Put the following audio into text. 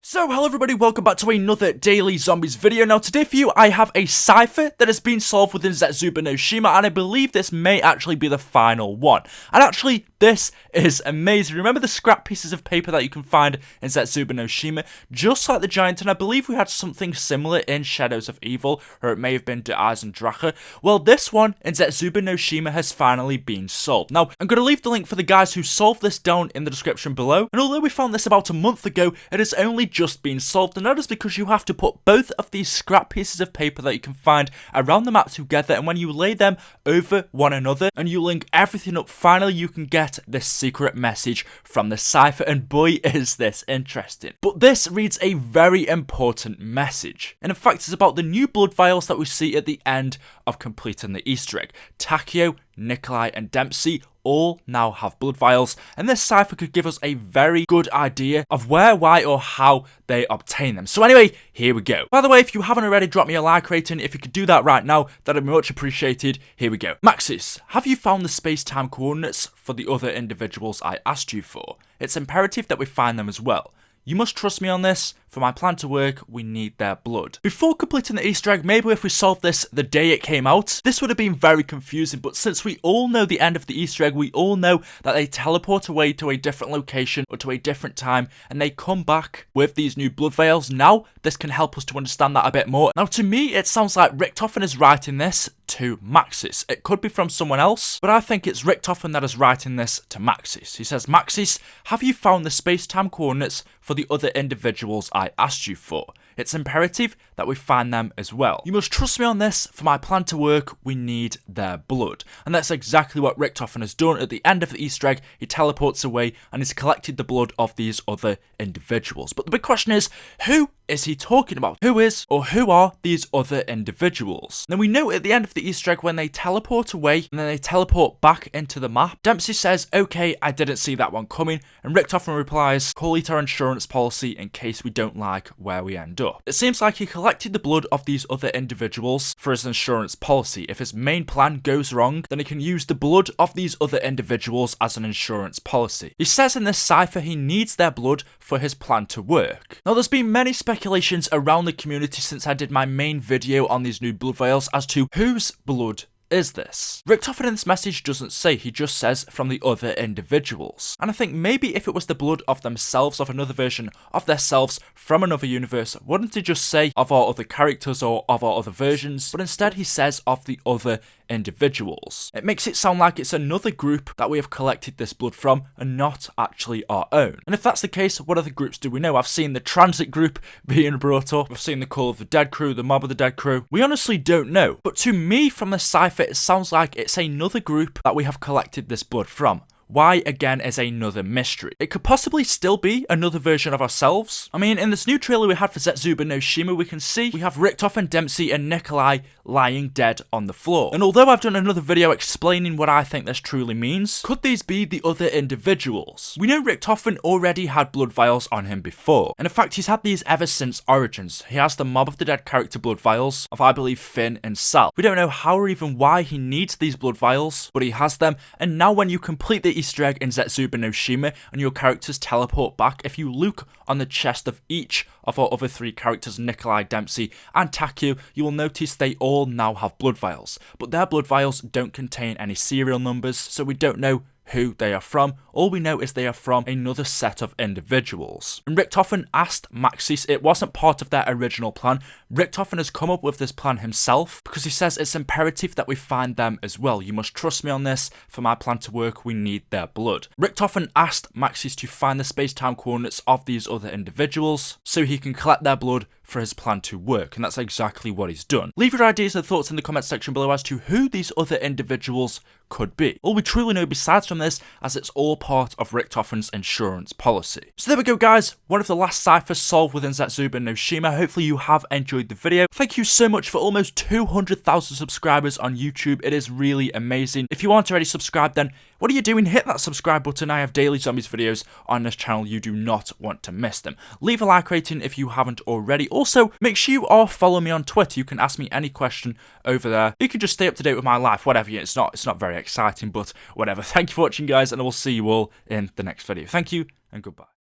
So hello everybody, welcome back to another Daily Zombies video. Now today for you, I have a cipher that has been solved within Zetsubou no Shima, and I believe this may actually be the final one. And actually, this is amazing. Remember the scrap pieces of paper that you can find in Zetsubou no Shima? Just like the giant, and I believe we had something similar in Shadows of Evil, or it may have been Der Eisendrache. Well, this one in Zetsubou no Shima has finally been solved. Now, I'm going to leave the link for the guys who solved this down in the description below, and although we found this about a month ago, it has only just been solved, and that is because you have to put both of these scrap pieces of paper that you can find around the map together, and when you lay them over one another and you link everything up, finally you can get this secret message from the cipher, and boy is this interesting. But this reads a very important message, and in fact it's about the new blood vials that we see at the end of completing the Easter egg. Takeo, Nikolai and Dempsey all now have blood vials, and this cipher could give us a very good idea of where, why or how they obtain them. So anyway, here we go. By the way, if you haven't already, drop me a like rating. If you could do that right now, that'd be much appreciated. Here we go. Maxis, have you found the space-time coordinates for the other individuals I asked you for? It's imperative that we find them as well. You must trust me on this. For my plan to work, we need their blood. Before completing the Easter egg, maybe if we solved this the day it came out, this would have been very confusing, but since we all know the end of the Easter egg, we all know that they teleport away to a different location or to a different time, and they come back with these new blood vials. Now, this can help us to understand that a bit more. Now, to me, it sounds like Richtofen is writing this to Maxis. It could be from someone else, but I think it's Richtofen that is writing this to Maxis. He says, Maxis, have you found the space-time coordinates for the other individuals I asked you for? It's imperative that we find them as well. You must trust me on this. For my plan to work, we need their blood. And that's exactly what Richtofen has done. At the end of the Easter egg, he teleports away and has collected the blood of these other individuals. But the big question is, who is he talking about? Who is or who are these other individuals? Now we know at the end of the Easter egg when they teleport away and then they teleport back into the map, Dempsey says, okay, I didn't see that one coming, and Richtofen replies, call it our insurance policy in case we don't like where we end up. It seems like he collected the blood of these other individuals for his insurance policy. If his main plan goes wrong, then he can use the blood of these other individuals as an insurance policy. He says in this cipher he needs their blood for his plan to work. Now there's been many speculations around the community since I did my main video on these new blood vials as to whose blood is this. Richtofen in this message doesn't say, he just says from the other individuals. And I think maybe if it was the blood of themselves, of another version of themselves from another universe, wouldn't he just say of our other characters or of our other versions, but instead he says of the other individuals. It makes it sound like it's another group that we have collected this blood from and not actually our own. And if that's the case, what other groups do we know? I've seen the Transit group being brought up, I've seen the Call of the Dead crew, the Mob of the Dead crew. We honestly don't know, but to me from the cipher it sounds like it's another group that we have collected this blood from. Why, again, is another mystery. It could possibly still be another version of ourselves. I mean, in this new trailer we had for Zetsubou no Shima, we can see we have Richtofen, Dempsey and Nikolai lying dead on the floor. And although I've done another video explaining what I think this truly means, could these be the other individuals? We know Richtofen already had blood vials on him before, and in fact he's had these ever since Origins. He has the Mob of the Dead character blood vials of, I believe, Finn and Sal. We don't know how or even why he needs these blood vials, but he has them, and now when you complete the Easter egg in Zetsubou no Shima and your characters teleport back, if you look on the chest of each of our other three characters, Nikolai, Dempsey and Takeo, you will notice they all now have blood vials, but their blood vials don't contain any serial numbers, so we don't know who they are from. All we know is they are from another set of individuals. And Richtofen asked Maxis, it wasn't part of their original plan. Richtofen has come up with this plan himself because he says it's imperative that we find them as well. You must trust me on this. For my plan to work, we need their blood. Richtofen asked Maxis to find the space-time coordinates of these other individuals so he can collect their blood for his plan to work, and that's exactly what he's done. Leave your ideas and thoughts in the comment section below as to who these other individuals could be. All we truly know besides from this, as it's all part of Richtofen's insurance policy. So there we go guys, one of the last ciphers solved within Zetsubou no Shima. Hopefully you have enjoyed the video. Thank you so much for almost 200,000 subscribers on YouTube. It is really amazing. If you aren't already subscribed, then what are you doing? Hit that subscribe button. I have daily zombies videos on this channel. You do not want to miss them. Leave a like rating if you haven't already. Also, make sure you are following me on Twitter. You can ask me any question over there. You can just stay up to date with my life, whatever. It's not very exciting, but whatever. Thank you for watching, guys, and I will see you all in the next video. Thank you, and goodbye.